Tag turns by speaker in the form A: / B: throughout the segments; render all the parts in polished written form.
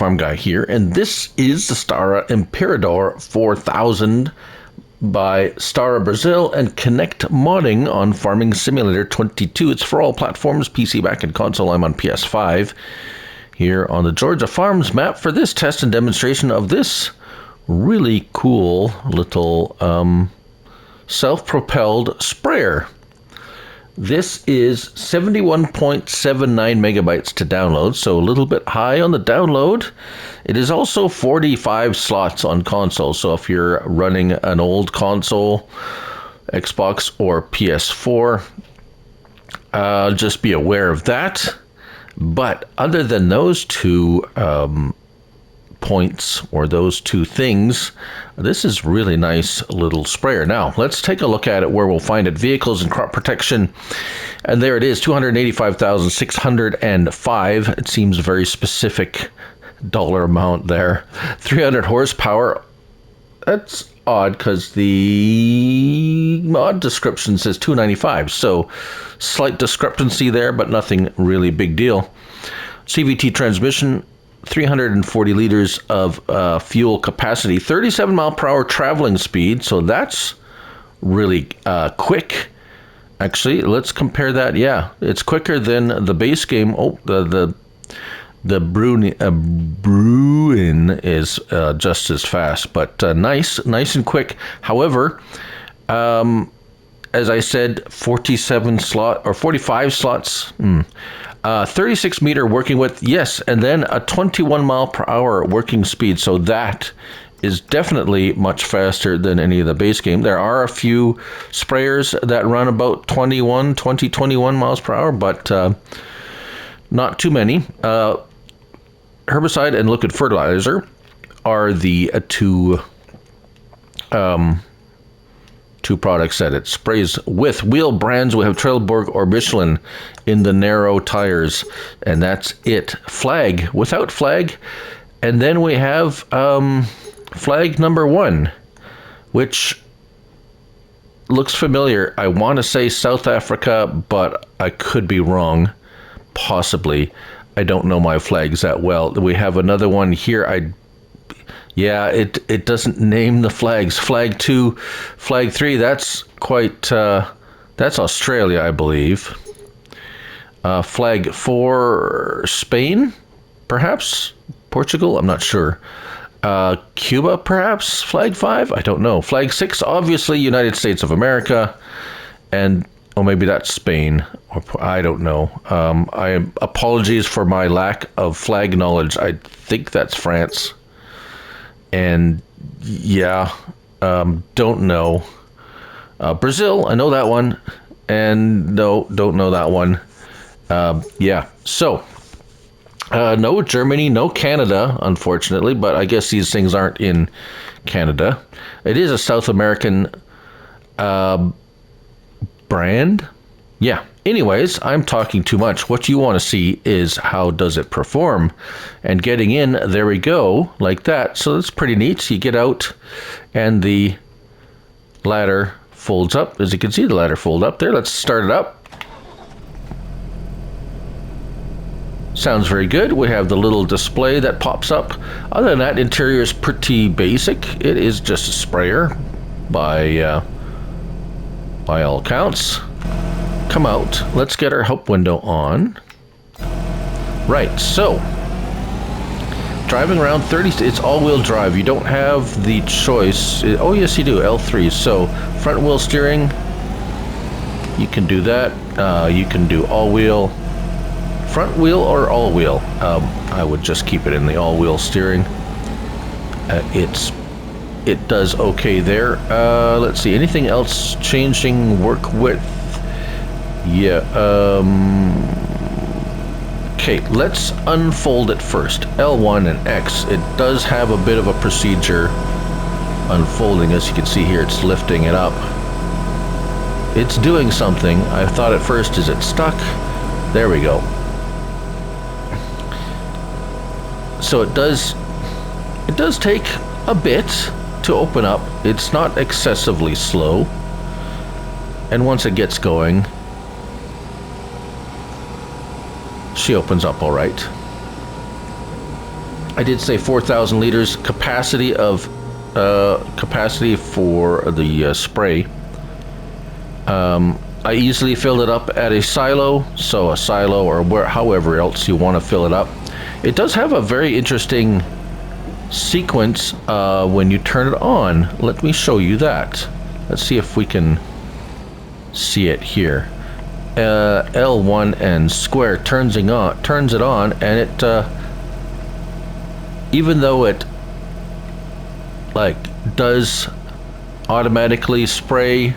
A: farm guy here, and this is the Stara Imperador 4000 by Stara Brazil and Connect modding on Farming Simulator 22. It's for all platforms, PC, Mac, and console. I'm on PS5 here on the Georgia Farms map for this test and demonstration of this really cool little self-propelled sprayer. This is 71.79 megabytes to download, so a little bit high on the download. It is also 45 slots on console, so if you're running an old console, Xbox or PS4, just be aware of that. But other than those two points, or those two things, this is really nice little sprayer. Now let's take a look at it where we'll find it. Vehicles and crop protection, and there it is, 285,605. It seems a very specific dollar amount there. 300 horsepower. That's odd because the mod description says 295, so slight discrepancy there, but nothing really big deal. CVT transmission, 340 liters of fuel capacity, 37 mile per hour traveling speed, so that's really quick. Actually, let's compare that. Yeah, it's quicker than the base game. Oh, the Bruin is just as fast, but nice and quick. However, as I said, 45 slots. 36 meter working width, yes, and then a 21 mile per hour working speed. So that is definitely much faster than any of the base game. There are a few sprayers that run about 21 miles per hour, but not too many. Herbicide and liquid fertilizer are the two products that it sprays with. Wheel brands, we have Trailborg or Michelin in the narrow tires, and that's it. Flag, without flag, and then we have flag number 1, which looks familiar. I want to say South Africa, but I could be wrong, possibly. I don't know my flags that well. We have another one here. Yeah, it doesn't name the flags. Flag 2, flag 3, that's quite, that's Australia, I believe. Flag 4, Spain, perhaps? Portugal? I'm not sure. Cuba, perhaps? Flag 5? I don't know. Flag 6, obviously, United States of America. And, oh, maybe that's Spain. Or I don't know. Apologies for my lack of flag knowledge. I think that's France. And yeah, don't know. Brazil, I know that one. And no, don't know that one. Yeah, so no Germany, no Canada, unfortunately, but I guess these things aren't in Canada. It is a South American brand. Yeah. Anyways, I'm talking too much. What you want to see is how does it perform. And getting in, there we go, like that. So that's pretty neat. So you get out and the ladder folds up. As you can see, the ladder folds up there. Let's start it up. Sounds very good. We have the little display that pops up. Other than that, interior is pretty basic. It is just a sprayer by all accounts. Come out. Let's get our help window on. Right, so driving around 30, it's all-wheel drive. You don't have the choice. Oh, yes, you do. L3. So front wheel steering, you can do that. You can do all-wheel, front wheel or all-wheel. I would just keep it in the all-wheel steering. It does okay there. Let's see. Anything else changing? Work width. Yeah, okay, let's unfold it first. L1 and X, it does have a bit of a procedure unfolding. As you can see here, it's lifting it up. It's doing something. I thought at first, is it stuck? There we go. So it does take a bit to open up. It's not excessively slow. And once it gets going, she opens up all right. I did say 4,000 liters capacity of capacity for the spray. I easily filled it up at a silo, so a silo or however else you want to fill it up. It does have a very interesting sequence when you turn it on. Let me show you that. Let's see if we can see it here. L1 and square turns it on, and it even though it like does automatically spray.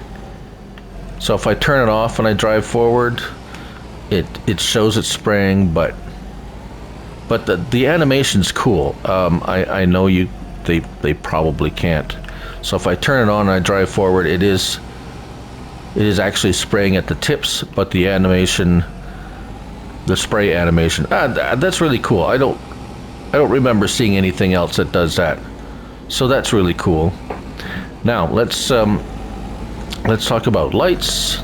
A: So if I turn it off and I drive forward, it shows it spraying, but the animation's cool. I know they probably can't. So if I turn it on and I drive forward, it is actually spraying at the tips, but the animation, the spray animation, that's really cool. I don't remember seeing anything else that does that. So that's really cool. Now let's talk about lights.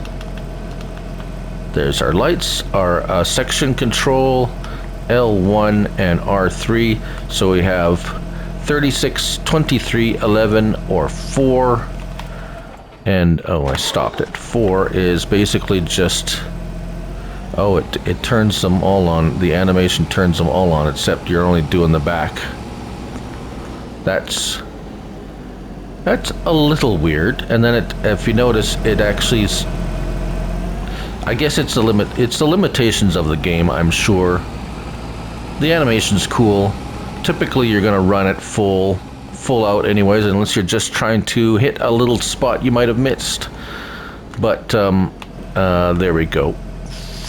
A: There's our lights, our section control, L1 and R3. So we have 36, 23, 11, or 4. And oh, I stopped it. 4 is basically just, oh, it turns them all on. The animation turns them all on, except you're only doing the back. That's a little weird. And then if you notice, it actually is, I guess it's the limitations of the game, I'm sure. The animation's cool. Typically you're going to run it full out anyways, unless you're just trying to hit a little spot you might have missed. But there we go.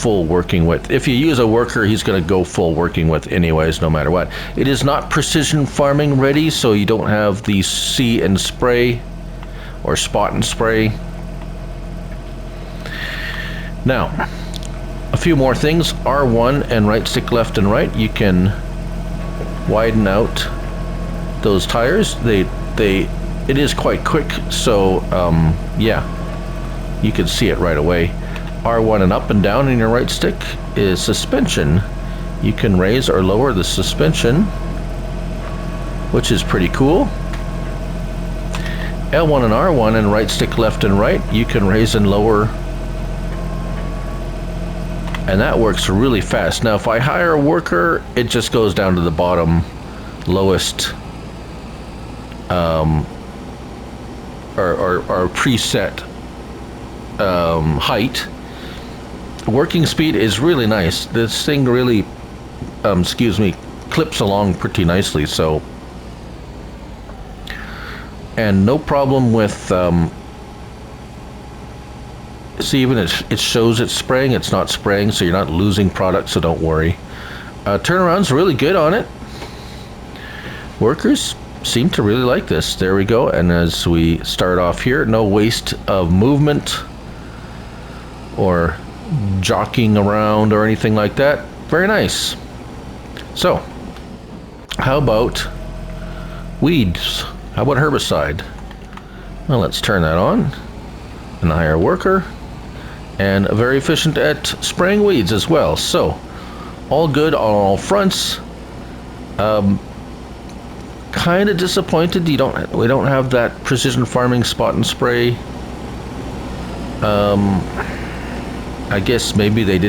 A: Full working width. If you use a worker, he's going to go full working width anyways, no matter what. It is not precision farming ready, so you don't have the see and spray or spot and spray. Now, a few more things. R1 and right stick left and right, you can widen out those tires. It is quite quick, so yeah, you can see it right away. R1 and up and down in your right stick is suspension. You can raise or lower the suspension, which is pretty cool. L1 and R1 and right stick left and right, you can raise and lower, and that works really fast. Now if I hire a worker, it just goes down to the bottom lowest or preset height. Working speed is really nice. This thing really clips along pretty nicely, so, and no problem with see, even it shows it's spraying, it's not spraying, so you're not losing product, so don't worry. Turnaround's really good on it. Workers seem to really like this. There we go. And as we start off here, no waste of movement or jockeying around or anything like that. Very nice. So, how about weeds? How about herbicide? Well, let's turn that on and hire a worker, and very efficient at spraying weeds as well. So, all good on all fronts. Kind of disappointed we don't have that precision farming spot and spray. I guess maybe they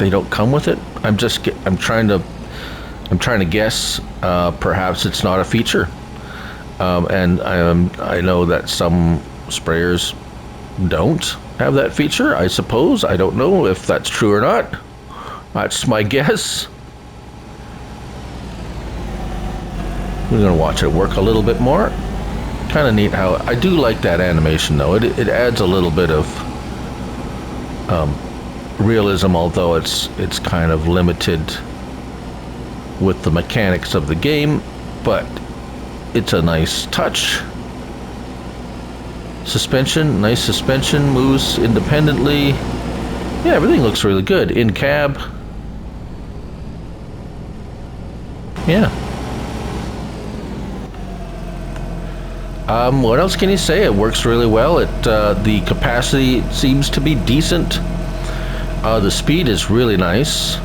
A: don't come with it. I'm trying to guess. Perhaps it's not a feature. And I know that some sprayers don't have that feature, I suppose. I don't know if that's true or not. That's my guess. We're going to watch it work a little bit more. Kind of neat how, I do like that animation though. It adds a little bit of realism, although it's kind of limited with the mechanics of the game, but it's a nice touch. Suspension, nice suspension, moves independently. Yeah, everything looks really good. In cab. Yeah. What else can you say? It works really well. The capacity seems to be decent. The speed is really nice.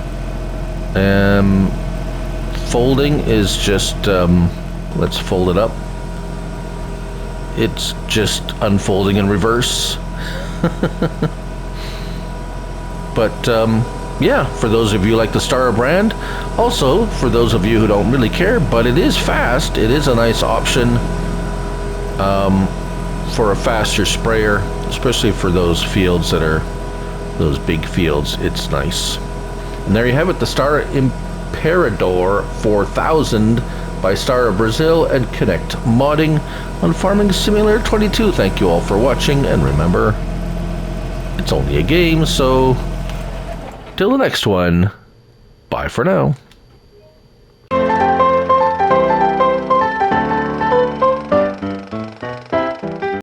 A: unfolding is just, let's fold it up. It's just unfolding in reverse. But yeah, for those of you like the Stara brand, also for those of you who don't really care, but it is fast, it is a nice option for a faster sprayer, especially for those fields that are those big fields. It's nice. And there you have it, the Stara Imperador 4000 by Stara Brazil and Connect Modding on Farming Simulator 22. Thank you all for watching, and remember, it's only a game, so till the next one, bye for now.